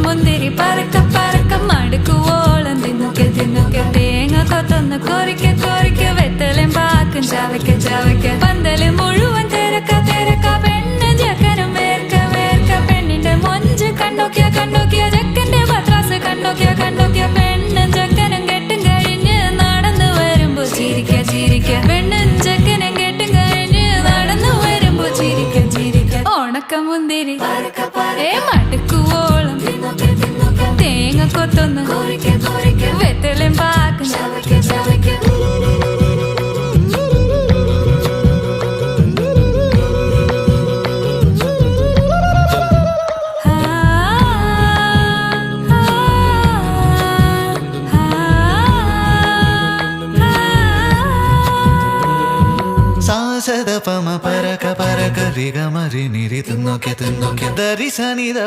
മുന്തിരി പറക്ക പറക്ക മടുക്കുവോളം തിന്നൊക്കെ തിന്നൊക്കെ തേങ്ങ കൊത്തൊന്ന് കൊറിക്ക കൊറിക്ക വെത്തലും പാക്കും ചവയ്ക്ക ചവയ്ക്ക പന്തല് മുഴുവൻ തിരക്ക തിരക്ക പെണ്ണ് ചെക്കനും വേർക്ക വേർക്ക പെണ്ണിന്റെ മൊഞ്ച് കണ്ടോക്കിയ കണ്ടോക്കിയ ചെക്കന്റെ പത്രാസ് കണ്ടോക്കിയ കണ്ടോക്കിയ പെണ്ണും ചെക്കനും കെട്ടും കഴിഞ്ഞ് നടന്നു വരുമ്പോ ചിരിക്ക ചിരിക്ക പെണ്ണും ചെക്കനും കെട്ടും കഴിഞ്ഞ് നടന്നു വരുമ്പോ ചിരിക്ക ചിരിക്ക ഉണക്കമുന്തിരി മടുക്കുവോളം തേങ്ങ കൊത്തൊന്ന് വെത്തലും പാക്കും സാസദ പമ പരക പരക റിഗ മരി നിരി തിന്നൊക്കെ തിന്നൊക്കെ ദരി സനി ദ